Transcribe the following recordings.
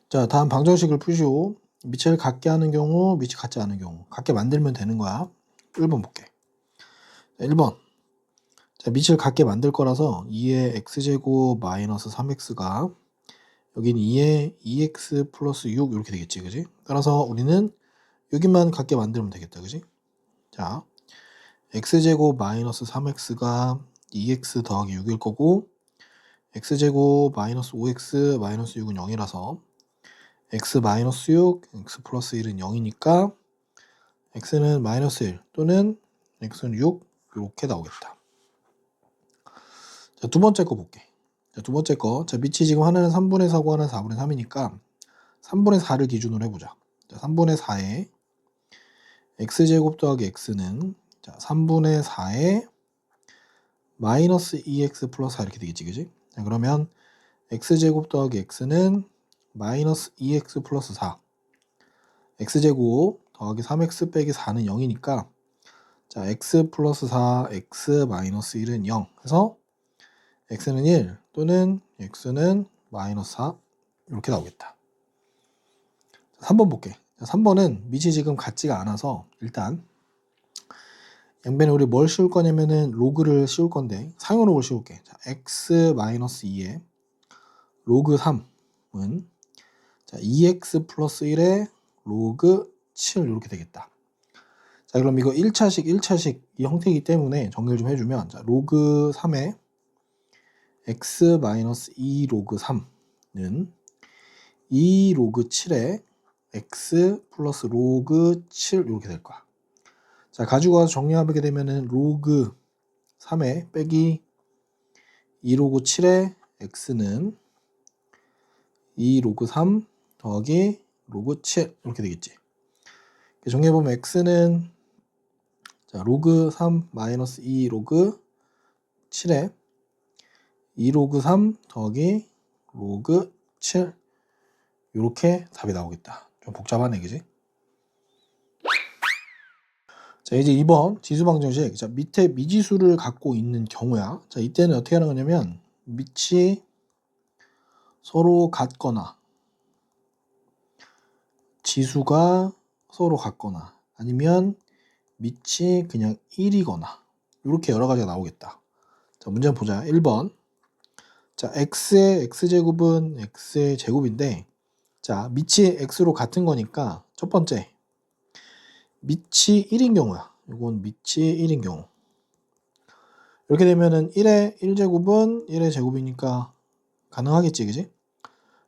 자, 다음 방정식을 푸시오. 밑을 같게 하는 경우, 밑이 같지 않은 경우. 같게 만들면 되는 거야. 1번 볼게. 자, 1번. 자, 밑을 같게 만들 거라서 2의 x제곱 마이너스 3x가 여기는 2의 2x 플러스 6 이렇게 되겠지, 그지? 따라서 우리는 여기만 같게 만들면 되겠다, 그지? 자, x제곱 마이너스 3x가 2x 더하기 6일 거고 x제곱 마이너스 5x 마이너스 6은 0이라서 x 마이너스 6, x 플러스 1은 0이니까 x는 마이너스 1 또는 x는 6 이렇게 나오겠다. 자, 두 번째 거 볼게. 자, 두 번째 거. 자, 밑이 지금 하나는 3분의 4고 하나는 4분의 3이니까 3분의 4를 기준으로 해보자. 자, 3분의 4에 x제곱 더하기 x는 자, 3분의 4에 마이너스 2x 플러스 4 이렇게 되겠지, 그지? 자, 그러면 x제곱 더하기 x는 마이너스 2x 플러스 4 x제곱 더하기 3x 빼기 4는 0이니까 자, x 플러스 4 x 마이너스 1은 0 해서 x는 1 또는 x는 마이너스 4 이렇게 나오겠다. 3번 볼게. 3번은 밑이 지금 같지가 않아서 일단 양변에 우리 뭘 씌울 거냐면은 로그를 씌울 건데 상용로그를 씌울게. 자, x 마이너스 2에 로그 3은 자, 2x 플러스 1에 로그 7 이렇게 되겠다. 자, 그럼 이거 1차식 이 형태이기 때문에 정리를 좀 해주면 자, 로그 3에 x 마이너스 2 로그 3는 2 로그 7에 x 플러스 로그 7 이렇게 될 거야. 자, 가지고 와서 정리하게 되면은 로그 3에 빼기 2 로그 7에 x는 2 로그 3 더하기 로그 7 이렇게 되겠지. 정리해보면 x는 자, 로그 3 마이너스 2 로그 7에 2 로그 3 더하기 로그 7 이렇게 답이 나오겠다. 좀 복잡하네, 그지? 자, 이제 2번 지수방정식. 자, 밑에 미지수를 갖고 있는 경우야. 자, 이때는 어떻게 하는 거냐면 밑이 서로 같거나 지수가 서로 같거나 아니면 밑이 그냥 1이거나 이렇게 여러 가지가 나오겠다. 자, 문제 한번 보자. 1번. 자, x의 x제곱은 x의 제곱인데 자, 밑이 x로 같은 거니까 첫 번째 밑이 1인 경우야. 이건 밑이 1인 경우. 이렇게 되면은 1의 1제곱은 1의 제곱이니까 가능하겠지, 그지?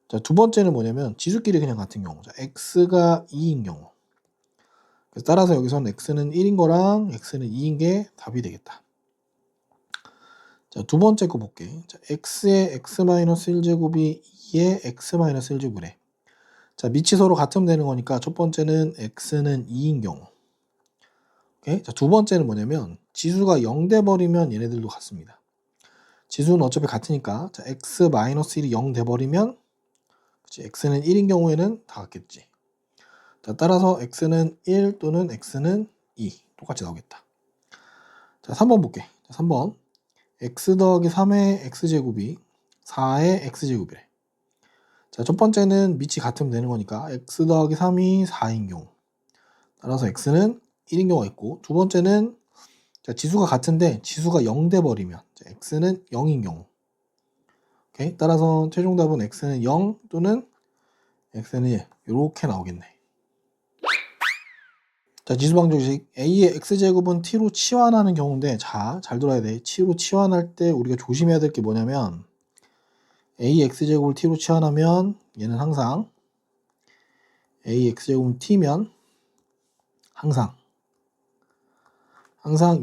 자, 두 번째는 뭐냐면 지수끼리 그냥 같은 경우. 자, x가 2인 경우. 그래서 따라서 여기서는 x는 1인 거랑 x는 2인 게 답이 되겠다. 자, 두 번째 거 볼게. 자, x의 x-1제곱이 2의 x-1제곱이래. 자, 밑이 서로 같으면 되는 거니까 첫 번째는 x는 2인 경우. 오케이? 자, 두 번째는 뭐냐면 지수가 0 돼버리면 얘네들도 같습니다. 지수는 어차피 같으니까 자, x-1이 0 돼버리면 그치, x는 1인 경우에는 다 같겠지. 자, 따라서 x는 1 또는 x는 2 똑같이 나오겠다. 자, 3번 볼게. 자, 3번 x 더하기 3의 x제곱이 4의 x제곱이래. 자, 첫 번째는 밑이 같으면 되는 거니까 x 더하기 3이 4인 경우 따라서 x는 1인 경우가 있고 두 번째는 자, 지수가 같은데 지수가 0 돼버리면 자, x는 0인 경우 오케이? 따라서 최종 답은 x는 0 또는 x는 1 이렇게 나오겠네. 자, 지수방정식 a의 x제곱은 t로 치환하는 경우인데 자, 잘 들어야 돼. t로 치환할 때 우리가 조심해야 될 게 뭐냐면 a x제곱을 t로 치환하면 얘는 항상 a x제곱은 t면 항상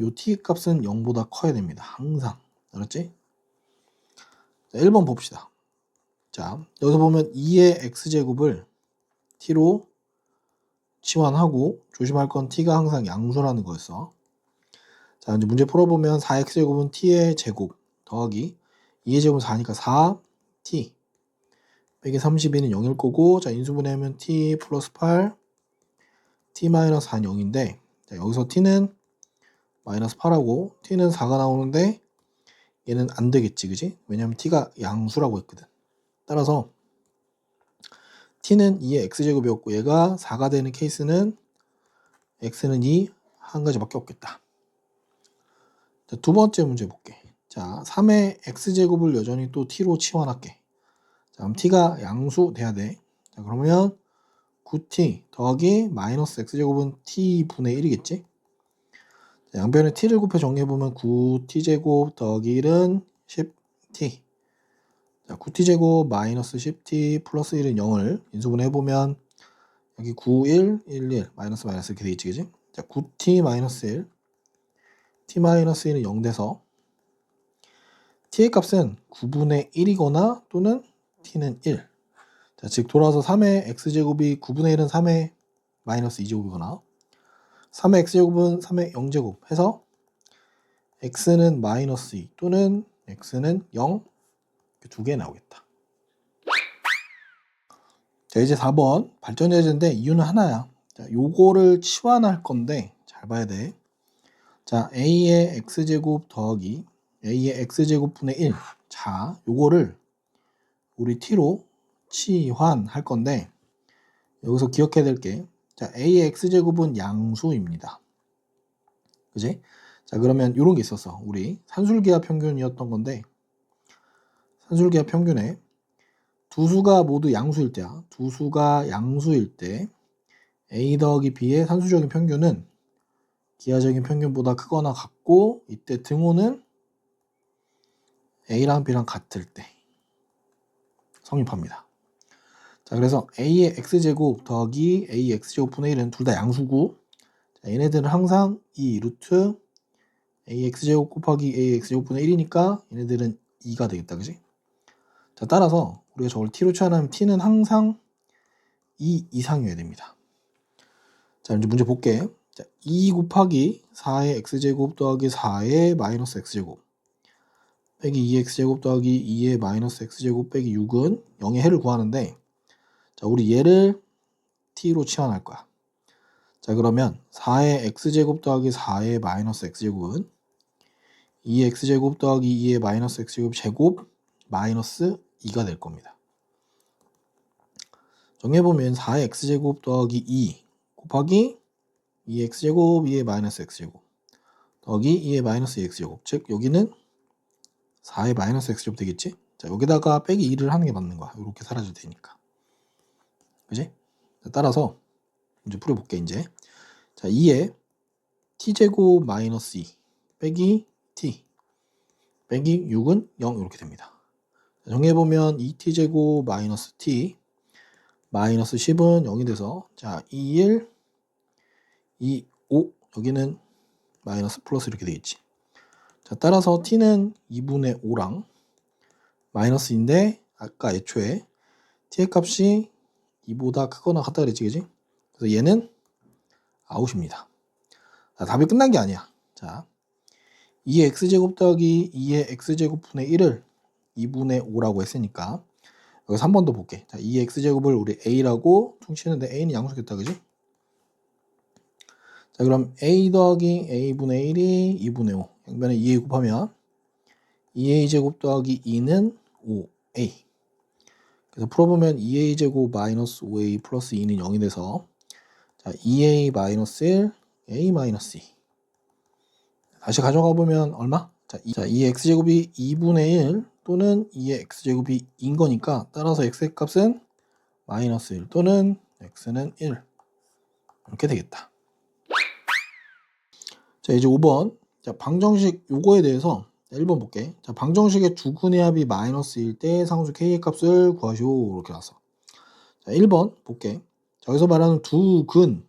요 t 값은 0보다 커야 됩니다. 항상. 알았지? 자, 1번 봅시다. 자, 여기서 보면 2의 x제곱을 t로 치환하고 조심할 건 t가 항상 양수라는 거였어. 자, 이제 문제 풀어보면 4x제곱은 t의 제곱 더하기 2의 제곱은 4니까 4t 빼기 32는 0일 거고 자, 인수분해하면 t 플러스 8 t 마이너스 4는 0인데 자, 여기서 t는 마이너스 8하고 t는 4가 나오는데 얘는 안 되겠지, 그지? 왜냐면 t가 양수라고 했거든. 따라서 t는 2의 x제곱이었고 얘가 4가 되는 케이스는 x는 2 한 가지밖에 없겠다. 자, 두 번째 문제 볼게. 자, 3의 x제곱을 여전히 또 t로 치환할게. 자, 그럼 t가 양수 돼야 돼. 자, 그러면 9t 더하기 마이너스 x제곱은 t분의 1이겠지? 자, 양변에 t를 곱해 정리해보면 9t제곱 더하기 1은 10t. 자, 9t제곱 마이너스 10t 플러스 1은 0을 인수분해해보면 여기 9, 1, 1, 1 마이너스 마이너스 이렇게 되겠지, 그지? 자, 9t 마이너스 1 t 마이너스 1은 0 돼서 t의 값은 9분의 1이거나 또는 t는 1. 자, 즉 돌아서 3의 x제곱이 9분의 1은 3의 마이너스 2제곱이거나 3의 x제곱은 3의 0제곱 해서 x는 마이너스 2 또는 x는 0 두 개 나오겠다. 자, 이제 4번 발전제인데 이유는 하나야. 자, 요거를 치환할 건데 잘 봐야 돼. 자, a의 x제곱 더하기 a의 x제곱분의 1. 자, 요거를 우리 t로 치환할 건데 여기서 기억해야 될 게, 자, a의 x제곱은 양수입니다. 그지? 자, 그러면 이런 게 있었어. 우리 산술기하 평균이었던 건데 산술기하 평균에 두 수가 모두 양수일 때야. 두 수가 양수일 때 a 더하기 b의 산수적인 평균은 기하적인 평균보다 크거나 같고 이때 등호는 a랑 b랑 같을 때 성립합니다. 자, 그래서 a의 x제곱 더하기 a의 x제곱분의 1은 둘 다 양수고, 자, 얘네들은 항상 이 루트 a의 x제곱 곱하기 a의 x제곱분의 1이니까 얘네들은 2가 되겠다, 그지? 자, 따라서 우리가 저걸 t로 치환하면 t는 항상 2 이상이어야 됩니다. 자, 이제 문제 볼게. 자, 2 곱하기 4의 x제곱 더하기 4의 마이너스 x제곱 빼기 2x제곱 더하기 2의 마이너스 x제곱 빼기 6은 0의 해를 구하는데, 자, 우리 얘를 t로 치환할 거야. 자, 그러면 4의 x제곱 더하기 4의 마이너스 x제곱은 2의 x제곱 더하기 2의 마이너스 x제곱 제곱 마이너스 2가 될 겁니다. 정리해보면 4의 x제곱 더하기 2 곱하기 2의 x제곱 2의 마이너스 x제곱 더하기 2의 마이너스 2x제곱, 즉 여기는 4의 마이너스 x제곱 되겠지? 자, 여기다가 빼기 2를 하는 게 맞는 거야. 이렇게 사라질 테니까. 그지? 자, 따라서 이제 풀어볼게, 이제. 자, 2의 t제곱 마이너스 2 빼기 t 빼기 6은 0 이렇게 됩니다. 자, 정리해보면 2t제곱 마이너스 t 마이너스 10은 0이 돼서, 자, 2, 1, 2, 5 여기는 마이너스 플러스 이렇게 되겠지. 자, 따라서 t는 2분의 5랑 마이너스인데 아까 애초에 t의 값이 2보다 크거나 같다 그랬지, 그지? 그래서 얘는 아웃입니다. 자, 답이 끝난 게 아니야. 자, 2의 x제곱 더하기 2의 x제곱분의 1을 2분의 5라고 했으니까 여기서 한 번 더 볼게. 자, 2의 x제곱을 우리 a라고 퉁치는데 a는 양수겠다, 그지? 자, 그럼 a 더하기 a분의 1이 2분의 5 양변에 2a 곱하면 2a 제곱 더하기 2는 5a. 그래서 풀어보면 2a 제곱 마이너스 5a 플러스 2는 0이 돼서, 자, 2a 마이너스 1 a 마이너스 2 다시 가져가 보면 얼마? 자, 2의 x제곱이 2분의 1 또는 2의 x제곱이 2인 거니까 따라서 x의 값은 마이너스 1 또는 x는 1 이렇게 되겠다. 자, 이제 5번. 자, 방정식 요거에 대해서 1번 볼게. 자, 방정식의 두근의 합이 마이너스일 때 상수 k의 값을 구하시오 이렇게 나왔어. 자, 1번 볼게. 자, 여기서 말하는 두근이라고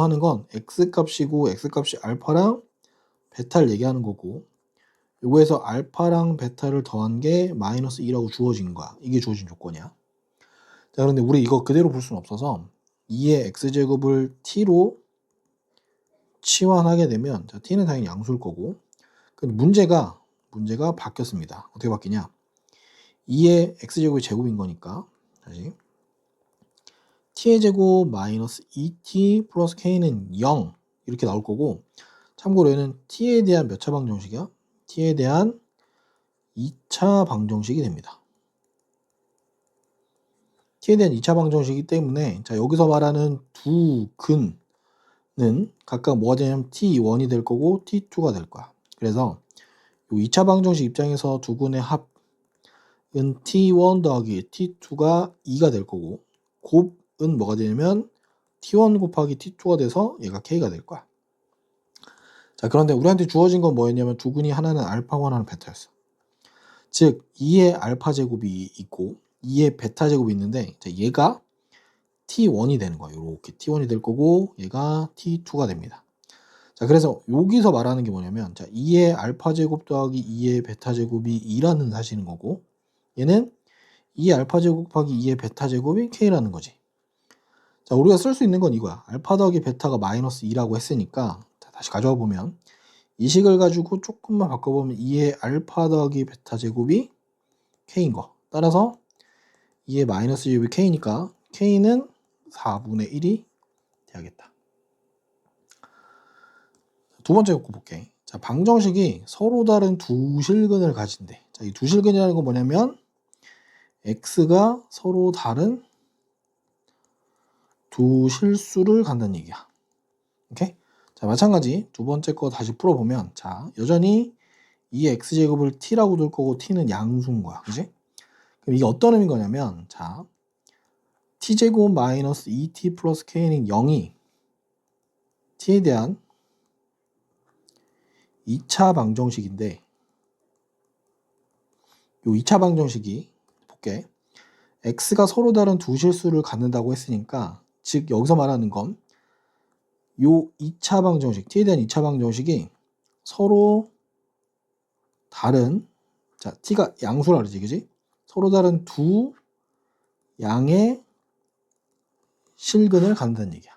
하는 건 x값이고 x값이 알파랑 베타를 얘기하는 거고, 요거에서 알파랑 베타를 더한 게 마이너스 2라고 주어진 거야. 이게 주어진 조건이야. 자, 그런데 우리 이거 그대로 볼 수는 없어서 2의 x제곱을 t로 치환하게 되면, 자, t는 당연히 양수일 거고, 근데 문제가 바뀌었습니다. 어떻게 바뀌냐? 2의 x제곱이 제곱인 거니까 다시 t의 제곱 마이너스 2t 플러스 k는 0 이렇게 나올 거고, 참고로 얘는 t에 대한 몇 차 방정식이야? t에 대한 2차 방정식이 됩니다. t에 대한 2차 방정식이기 때문에 자 여기서 말하는 두 근은 각각 뭐가 되냐면 t1이 될 거고 t2가 될 거야. 그래서 요 2차 방정식 입장에서 두 근의 합은 t1 더하기 t2가 2가 될 거고 곱은 뭐가 되냐면 t1 곱하기 t2가 돼서 얘가 k가 될 거야. 자 그런데 우리한테 주어진 건 뭐였냐면 두 근이 하나는 알파고 하나는 베타였어. 즉 2의 알파 제곱이 있고 2의 베타 제곱이 있는데 자, 얘가 t1이 되는 거야. 이렇게 t1이 될 거고 얘가 t2가 됩니다. 자 그래서 여기서 말하는 게 뭐냐면 자 2의 알파 제곱 더하기 2의 베타 제곱이 2라는 사실인 거고 얘는 2의 알파 제곱 곱하기 2의 베타 제곱이 k라는 거지. 자 우리가 쓸 수 있는 건 이거야. 알파 더하기 베타가 마이너스 2라고 했으니까 자, 다시 가져와 보면 이 식을 가지고 조금만 바꿔보면 2의 알파 더하기 베타 제곱이 k인 거. 따라서 2의 마이너스 제곱이 k니까 k는 4분의 1이 돼야겠다. 두 번째 거 볼게. 자, 방정식이 서로 다른 두 실근을 가진대. 자, 이 두 실근이라는 건 뭐냐면 x가 서로 다른 두 실수를 갖는 얘기야. 오케이? 자, 마찬가지 두 번째 거 다시 풀어보면 자, 여전히 이 x제곱을 t라고 둘 거고 t는 양수인 거야. 그지? 그럼 이게 어떤 의미인 거냐면 자, t제곱 마이너스 2t 플러스 k는 0이 t에 대한 2차 방정식인데 요 2차 방정식이 볼게. x가 서로 다른 두 실수를 갖는다고 했으니까 즉 여기서 말하는 건 요 2차 방정식 t에 대한 2차 방정식이 서로 다른 자 t가 양수라 그러지 그지? 서로 다른 두 양의 실근을 갖는다는 얘기야.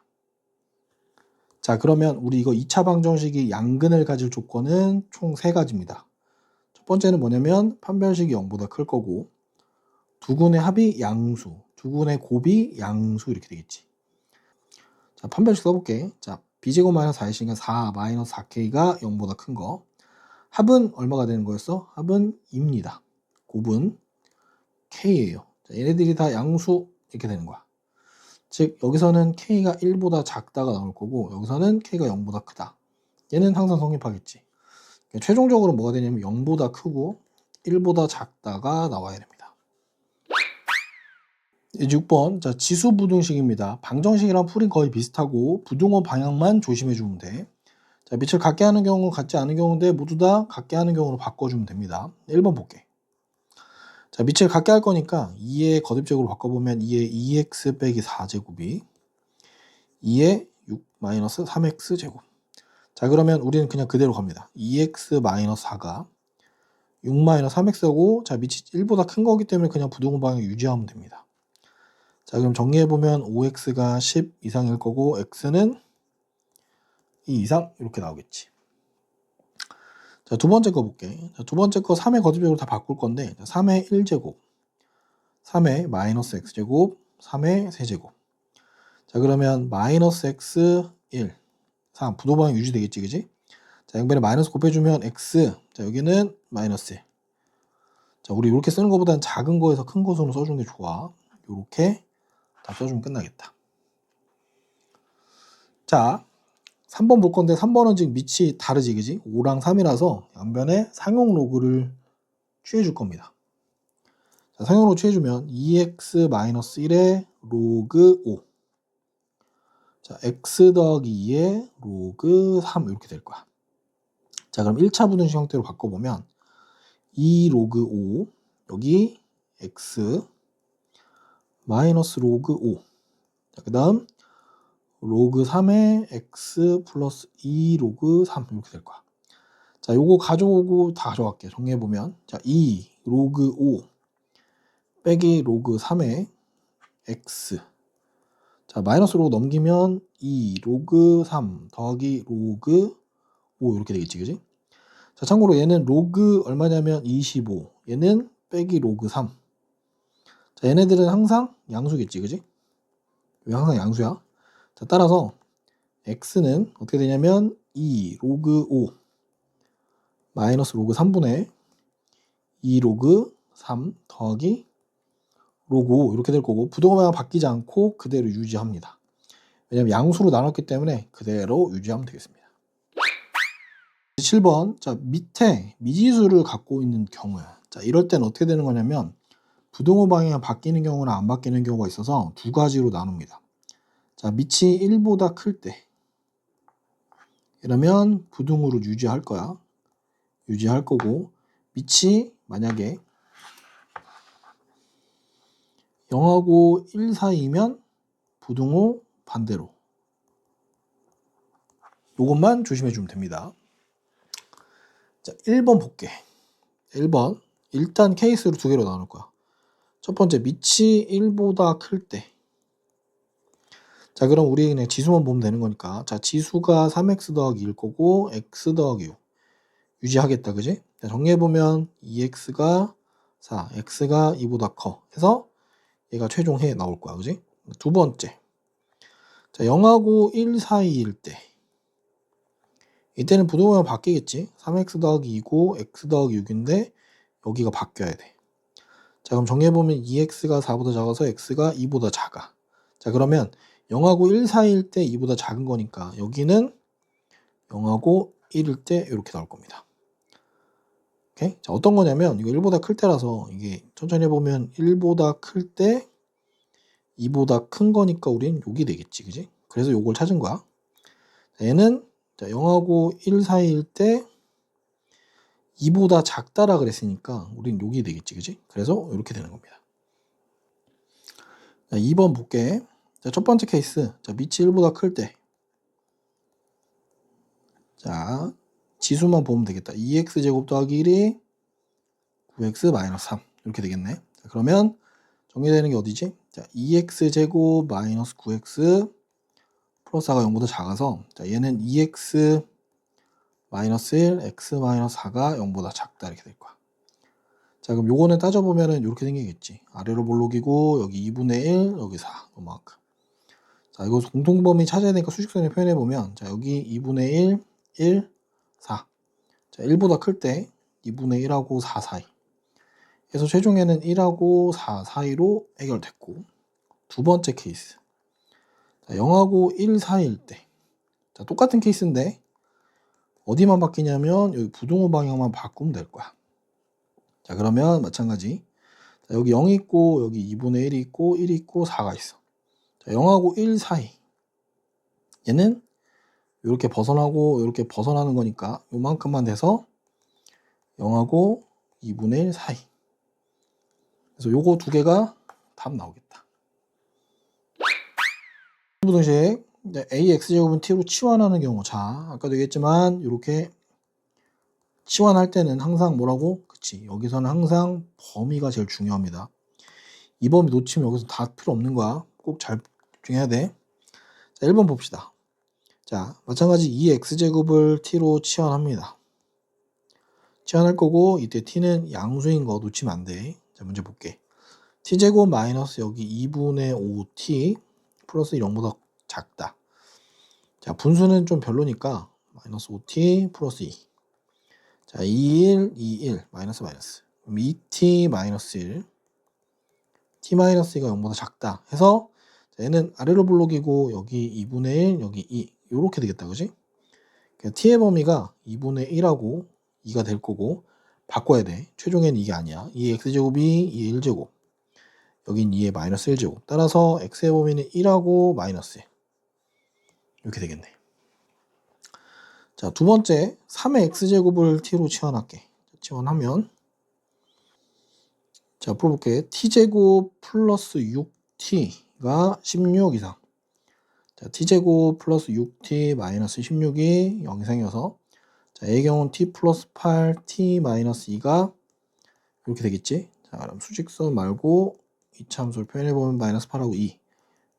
자 그러면 우리 이거 2차 방정식이 양근을 가질 조건은 총 3가지입니다. 첫 번째는 뭐냐면 판별식이 0보다 클 거고 두 근의 합이 양수, 두 근의 곱이 양수 이렇게 되겠지. 자 판별식 써볼게. 자 b제곱 마이너스 4의 4 마이너스 4k가 0보다 큰 거. 합은 얼마가 되는 거였어? 합은 2입니다. 곱은 k예요. 자, 얘네들이 다 양수 이렇게 되는 거야. 즉 여기서는 k가 1보다 작다가 나올 거고 여기서는 k가 0보다 크다. 얘는 항상 성립하겠지. 그러니까 최종적으로 뭐가 되냐면 0보다 크고 1보다 작다가 나와야 됩니다. 이제 6번 자 지수 부등식입니다. 방정식이랑 풀이 거의 비슷하고 부등호 방향만 조심해 주면 돼. 자 밑을 같게 하는 경우 같지 않은 경우인데 모두 다 같게 하는 경우로 바꿔주면 됩니다. 1번 볼게. 자 밑을 같게 할 거니까 2의 거듭제곱으로 바꿔보면 2의 2x 빼기 4제곱이 2의 6 마이너스 3x 제곱. 자 그러면 우리는 그냥 그대로 갑니다. 2x 마이너스 4가 6 마이너스 3x고 자 밑이 1보다 큰 거기 때문에 그냥 부등호 방향 유지하면 됩니다. 자 그럼 정리해보면 5x가 10 이상일 거고 x는 2 이상 이렇게 나오겠지. 자 두 번째 거 볼게. 자, 두 번째 거 3의 거듭제곱으로 다 바꿀 건데 3의 1제곱 3의 마이너스 x제곱 3의 세제곱. 자 그러면 마이너스 x 1 3 부등호 방향 유지되겠지 그지? 자 양변에 마이너스 곱해주면 x 자 여기는 마이너스 1. 자 우리 이렇게 쓰는 것보다는 작은 거에서 큰 것으로 써주는 게 좋아. 이렇게 다 써주면 끝나겠다. 자 3번 볼 건데 3번은 지금 밑이 다르지 그지? 5랑 3이라서 양변에 상용 로그를 취해 줄 겁니다. 자, 상용 로그 취해 주면 2x-1의 로그 5 자 x 더하기 2의 로그 3 이렇게 될 거야. 자 그럼 1차 부등식 형태로 바꿔보면 2 로그 5 여기 x 마이너스 로그 5 자, 그 다음 로그 3의 x 플러스 2 로그 3 이렇게 될 거야. 자 요거 가져오고 다 가져갈게. 정리해보면 자 2 로그 5 빼기 로그 3의 x 자 마이너스로 넘기면 2 로그 3 더하기 로그 5 이렇게 되겠지 그지? 자 참고로 얘는 로그 얼마냐면 25 얘는 빼기 로그 3 자 얘네들은 항상 양수겠지 그지? 왜 항상 양수야? 자 따라서 x는 어떻게 되냐면 2 로그 5 마이너스 로그 3분의 2 로그 3 더하기 로고 이렇게 될 거고 부동호 방향 바뀌지 않고 그대로 유지합니다. 왜냐면 양수로 나눴기 때문에 그대로 유지하면 되겠습니다. 7번. 자, 밑에 미지수를 갖고 있는 경우야. 자, 이럴 때는 어떻게 되는 거냐면 부동호 방향이 바뀌는 경우나 안 바뀌는 경우가 있어서 두 가지로 나눕니다. 자, 밑이 1보다 클 때 이러면 부등호를 유지할 거야. 유지할 거고 밑이 만약에 0하고 1 사이면 부등호 반대로. 요것만 조심해 주면 됩니다. 자, 1번 볼게. 1번. 일단 케이스로 두 개로 나눌 거야. 첫 번째, 밑이 1보다 클 때. 자, 그럼 우리 그냥 지수만 보면 되는 거니까. 자, 지수가 3x 더하기 1 거고, x 더하기 6. 유지하겠다, 그지? 자, 정리해보면 2x가 4, x가 2보다 커. 해서 얘가 최종 해 나올 거야, 그지? 두 번째. 자, 0하고 1 사이일 때. 이때는 부동호가 바뀌겠지. 3x 더하기 2고 x 더하기 6인데 여기가 바뀌어야 돼. 자, 그럼 정리해보면 2x가 4보다 작아서 x가 2보다 작아. 자, 그러면 0하고 1 사이일 때 2보다 작은 거니까 여기는 0하고 1일 때 이렇게 나올 겁니다. 오케이? 자, 어떤 거냐면 이거 1보다 클 때라서 이게 천천히 해보면 1보다 클 때 2보다 큰 거니까 우린 여기 되겠지, 그지? 그래서 요걸 찾은 거야. 자, 얘는 자, 0하고 1 사이일 때 2보다 작다라 그랬으니까 우린 여기 되겠지, 그지? 그래서 이렇게 되는 겁니다. 자, 2번 볼게. 자, 첫 번째 케이스. 자, 밑이 1보다 클 때. 자, 지수만 보면 되겠다. 2x 제곱 더하기 1이 9x 마이너스 3 이렇게 되겠네. 자, 그러면 정리되는 게 어디지? 자, 2x 제곱 마이너스 9x 플러스 4가 0보다 작아서 자, 얘는 2x 마이너스 1, x 마이너스 4가 0보다 작다 이렇게 될 거야. 자, 그럼 요거는 따져보면은 이렇게 생기겠지. 아래로 볼록이고 여기 2분의 1, 여기 4 요만큼. 자, 이거 공통범위 찾아야 되니까 수직선에 표현해보면 자, 여기 2분의 1, 1, 4. 자, 1보다 클 때 2분의 1하고 4 사이. 그래서 최종에는 1하고 4 사이로 해결됐고 두 번째 케이스. 자, 0하고 1 사이일 때. 자, 똑같은 케이스인데 어디만 바뀌냐면 여기 부동호 방향만 바꾸면 될 거야. 자, 그러면 마찬가지. 자, 여기 0이 있고 여기 2분의 1이 있고 1이 있고 4가 있어. 자, 0하고 1 사이. 얘는 이렇게 벗어나고 이렇게 벗어나는 거니까 요만큼만 돼서 0하고 2분의 1 사이. 그래서 요거 두 개가 답 나오겠다. 부등식 ax제곱은 t로 치환하는 경우. 자, 아까도 얘기했지만 이렇게 치환할 때는 항상 뭐라고? 그치, 여기서는 항상 범위가 제일 중요합니다. 이 범위 놓치면 여기서 다 필요 없는 거야. 꼭 잘 집중해야 돼. 자, 1번 봅시다. 자, 마찬가지 2x제곱을 t로 치환합니다. 치환할 거고 이때 t는 양수인 거 놓치면 안 돼. 자, 문제 볼게. t제곱 마이너스 여기 2분의 5t 플러스 0보다 작다. 자, 분수는 좀 별로니까 마이너스 5t 플러스 2. 자, 21, 21 마이너스 마이너스. 그럼 2t 마이너스 1. t 마이너스 2가 0보다 작다 해서 자, 얘는 아래로 볼록이고 여기 2분의 1 여기 2 요렇게 되겠다, 그지? 그러니까 t의 범위가 2분의 1하고 2가 될 거고 바꿔야 돼. 최종에는 이게 아니야. 2x제곱이 2의 1제곱 여긴 2의 마이너스 1제곱 따라서 x의 범위는 1하고 마이너스 1 이렇게 되겠네. 자, 두 번째 3의 x제곱을 t로 치환할게. 치환하면 자, 풀어볼게. t제곱 플러스 6t가 16 이상. 자, t제곱 플러스 6t 마이너스 16이 0 이상이어서 자, A의 경우는 t 플러스 8 t 마이너스 2가 이렇게 되겠지. 자, 그럼 수직선 말고 이차함수를 표현해보면 마이너스 8하고 2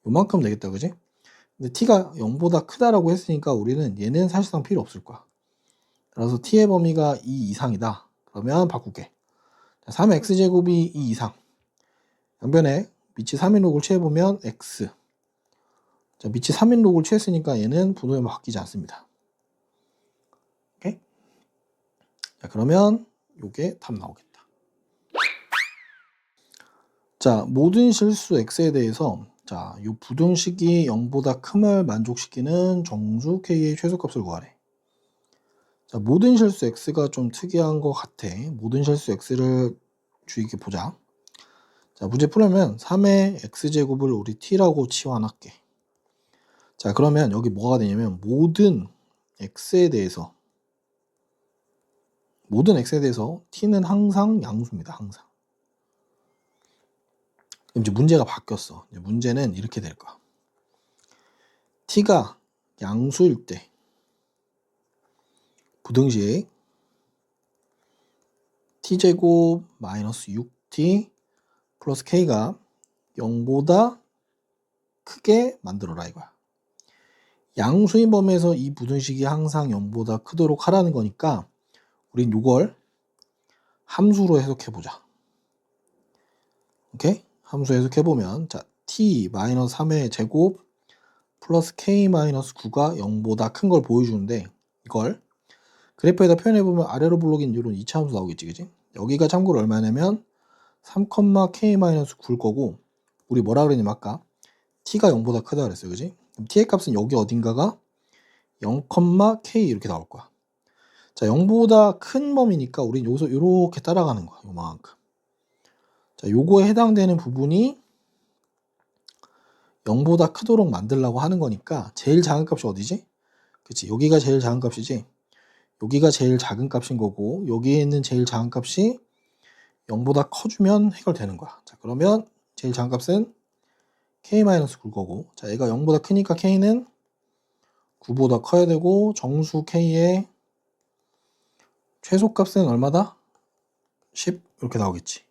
요만큼 되겠다, 그지? 근데 t가 0보다 크다라고 했으니까 우리는 얘는 사실상 필요 없을 거야. 그래서 t의 범위가 2 이상이다. 그러면 바꿀게. 3x제곱이 2 이상. 양변에 밑이 3인 록을 취해보면 x. 자, 밑이 3인 록을 취했으니까 얘는 분호에 바뀌지 않습니다. 오케이? 자, 그러면 요게 답 나오겠다. 자, 모든 실수 x에 대해서 자, 요 부등식이 0보다 큼을 만족시키는 정수 k의 최소값을 구하래. 자, 모든 실수 x가 좀 특이한 것 같아. 모든 실수 x를 주의 깊게 보자. 자, 문제 풀려면 3의 x제곱을 우리 t라고 치환할게. 자, 그러면 여기 뭐가 되냐면 모든 x에 대해서 t는 항상 양수입니다. 항상. 그럼 이제 문제가 바뀌었어. 이제 문제는 이렇게 될 거야. t가 양수일 때 부등식 t제곱 마이너스 6t 플러스 k가 0보다 크게 만들어라 이거야. 양수인 범위에서 이 부등식이 항상 0보다 크도록 하라는 거니까 우린 이걸 함수로 해석해보자. 오케이? 함수 해석해보면 자 t-3의 제곱 플러스 k-9가 0보다 큰 걸 보여주는데 이걸 그래프에다 표현해보면 아래로 블록인 이런 2차 함수 나오겠지 그지? 여기가 참고로 얼마냐면 3,k-9일 거고 우리 뭐라 그랬냐면 아까 t가 0보다 크다 그랬어요 그지? 그럼 t의 값은 여기 어딘가가 0,k 이렇게 나올 거야. 자 0보다 큰 범위니까 우린 여기서 이렇게 따라가는 거야 요만큼. 자 요거에 해당되는 부분이 0보다 크도록 만들려고 하는 거니까 제일 작은 값이 어디지? 그치 여기가 제일 작은 값이지 여기가 제일 작은 값인 거고 여기에 있는 제일 작은 값이 0보다 커주면 해결되는 거야. 자 그러면 제일 작은 값은 k-9일 거고 자 얘가 0보다 크니까 k는 9보다 커야 되고 정수 k의 최소값은 얼마다? 10 이렇게 나오겠지.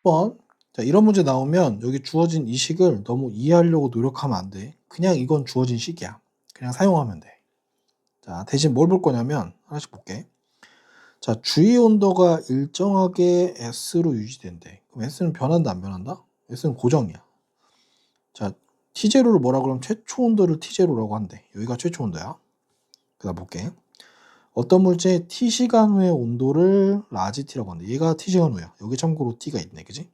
1번 자 이런 문제 나오면 여기 주어진 이 식을 너무 이해하려고 노력하면 안 돼. 그냥 이건 주어진 식이야. 그냥 사용하면 돼. 자 대신 뭘 볼 거냐면 하나씩 볼게. 자 주위 온도가 일정하게 S로 유지된대. 그럼 S는 변한다 안 변한다? S는 고정이야. 자 T0를 뭐라 그러면 최초 온도를 T0라고 한대. 여기가 최초 온도야. 그 다음 볼게. 어떤 물체의 T시간 후의 온도를 라지 T라고 한대. 얘가 T시간 후야. 여기 참고로 T가 있네. 그지?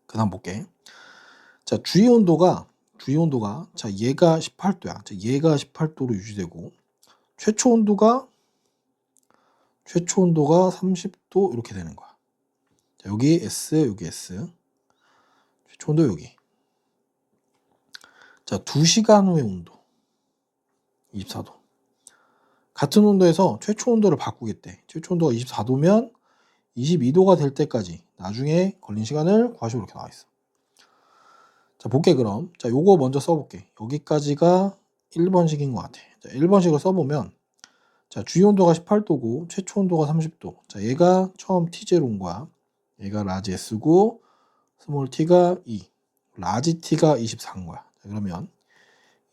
그 다음 볼게. 자 주위 온도가 자 얘가 18도야. 자 얘가 18도로 유지되고 최초 온도가 30도 이렇게 되는 거야. 자, 여기 S, 여기 S. 최초 온도 여기. 자, 2시간 후의 온도. 24도. 같은 온도에서 최초 온도를 바꾸겠대. 최초 온도가 24도면 22도가 될 때까지 나중에 걸린 시간을 구하시오 이렇게 나와 있어. 자, 볼게 그럼. 자, 요거 먼저 써볼게. 여기까지가 1번식인 것 같아. 자, 1번식을 써보면 자, 주위 온도가 18도고 최초 온도가 30도. 자, 얘가 처음 T0인 거야. 얘가 라지 S고 스몰 t가 2, 라지 t가 24인 거야. 자, 그러면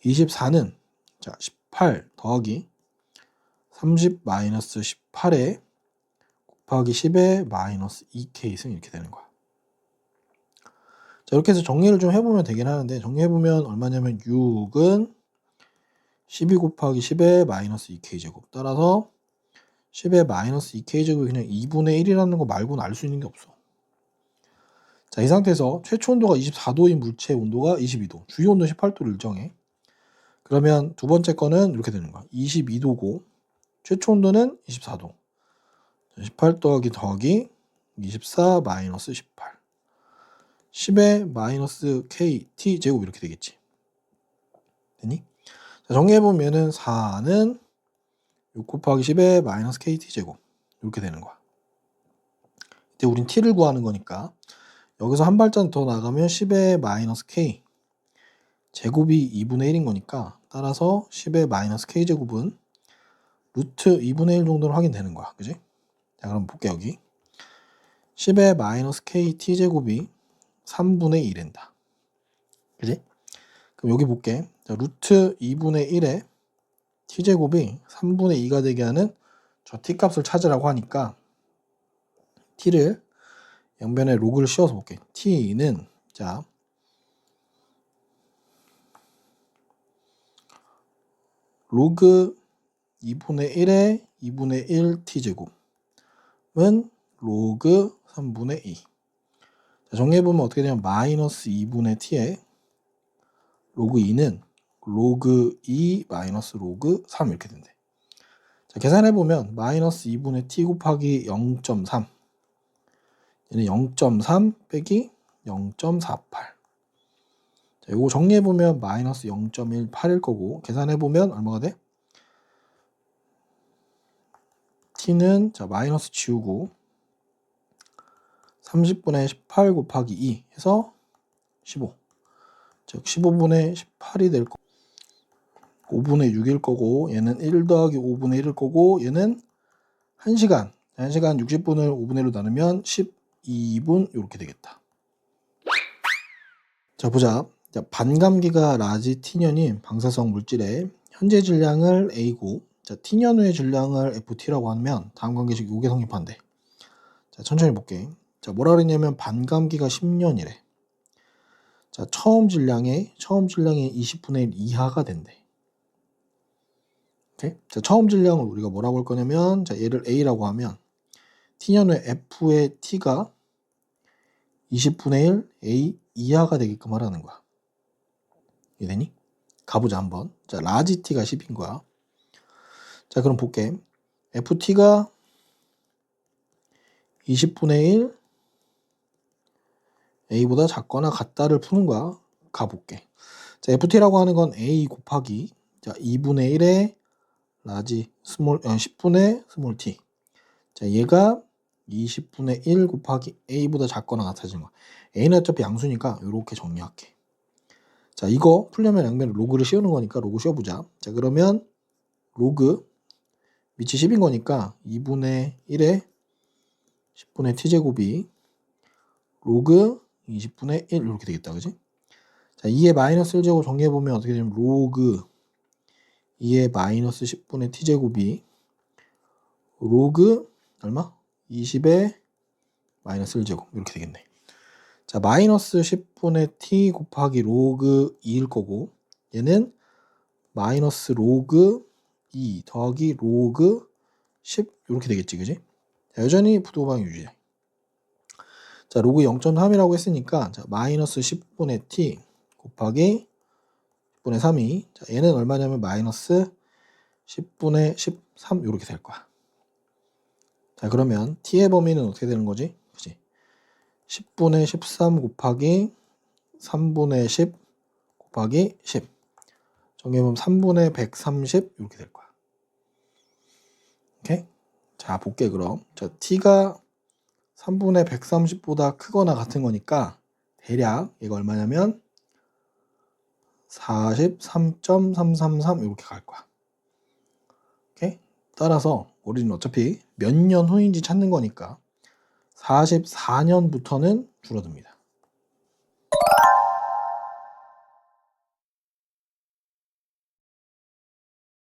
24는 자 18 더하기 30 마이너스 18에 곱하기 10에 마이너스 2k승 이렇게 되는 거야. 자 이렇게 해서 정리를 좀 해보면 되긴 하는데 정리해보면 얼마냐면 6은 12 곱하기 10에 마이너스 2k제곱 따라서 10에 마이너스 2k제곱이 그냥 2분의 1이라는 거 말고는 알 수 있는 게 없어. 자, 이 상태에서 최초 온도가 24도인 물체의 온도가 22도, 주위 온도 18도를 일정해. 그러면 두 번째 거는 이렇게 되는 거야. 22도고 최초 온도는 24도. 18 더하기 24 마이너스 18. 10의 마이너스 KT 제곱 이렇게 되겠지. 되니? 자, 정리해보면은 4는 6 곱하기 10의 마이너스 KT 제곱 이렇게 되는 거야. 이때 우린 T를 구하는 거니까 여기서 한 발짝 더 나가면 10의 마이너스 K 제곱이 2분의 1인 거니까 따라서 10의 마이너스 K 제곱은 루트 2분의 1 정도는 확인되는 거야. 그지? 자, 그럼 볼게 여기. 10의 마이너스 KT 제곱이 3분의 1인다. 그지? 그럼 여기 볼게. 자, 루트 2분의 1에 T제곱이 3분의 2가 되게 하는 저 T값을 찾으라고 하니까 T를 양변에 로그를 씌워서 볼게. T는 자 로그 2분의 1에 2분의 1 T제곱은 로그 3분의 2. 자, 정리해보면 어떻게 되냐면 마이너스 2분의 t에 로그 2는 로그 2 마이너스 로그 3 이렇게 된대. 자, 계산해보면 마이너스 2분의 t 곱하기 0.3 얘는 0.3 빼기 0.48. 자, 요거 정리해보면 마이너스 0.18일 거고 계산해보면 얼마가 돼? t는 자 마이너스 지우고 30분의 18 곱하기 2 해서 15. 즉 15분의 18이 될 거고 5분의 6일 거고 얘는 1 더하기 5분의 1일 거고 얘는 1시간 60분을 5분의 1로 나누면 12분 이렇게 되겠다. 자 보자. 자, 반감기가 라지 T년인 방사성 물질의 현재 질량을 A고 자, T년 후의 질량을 FT라고 하면 다음 관계식 요게 성립한대. 자 천천히 볼게. 자 뭐라 그랬냐면 반감기가 10년이래. 자 처음 질량의 20분의 1 이하가 된대. 오케이? 자 처음 질량을 우리가 뭐라고 할 거냐면 자 얘를 A라고 하면 T년 후에 F의 T가 20분의 1 A 이하가 되게끔 하라는 거야. 이해되니? 가보자 한번. 자 라지 T가 10인 거야. 자 그럼 볼게. FT가 20분의 1 A보다 작거나 같다를 푸는 거야. 가볼게. 자 FT라고 하는 건 A 곱하기 자 2분의 1의 라지 스몰 10분의 스몰 t. 자 얘가 20분의 1 곱하기 A보다 작거나 같아지는 거야. A는 어차피 양수니까 이렇게 정리할게. 자 이거 풀려면 양면에 로그를 씌우는 거니까 로그 씌워보자. 자 그러면 로그 밑이 10인 거니까 2분의 1에 10분의 t제곱이 로그 20분의 1 이렇게 되겠다. 그지? 자 2의 마이너스 1제곱 정리해보면 어떻게 되냐면 로그 2의 마이너스 10분의 t제곱이 로그 얼마? 20의 마이너스 1제곱 이렇게 되겠네. 자 마이너스 10분의 t 곱하기 로그 2일 거고 얘는 마이너스 로그 2 더하기 로그 10 이렇게 되겠지. 그지? 자, 여전히 부도방 유지해. 자 로그 0.3이라고 했으니까 자 마이너스 10분의 t 곱하기 10분의 3이 자 얘는 얼마냐면 마이너스 10분의 13 이렇게 될 거야. 자 그러면 t의 범위는 어떻게 되는 거지? 그치? 10분의 13 곱하기 3분의 10 곱하기 10 정리해보면 3분의 130 이렇게 될 거야. 오케이? 자 볼게 그럼. 자 t가 3분의 130보다 크거나 같은 거니까 대략 얘가 얼마냐면 43.333 이렇게 갈 거야. 오케이? 따라서 우리는 어차피 몇 년 후인지 찾는 거니까 44년부터는 줄어듭니다.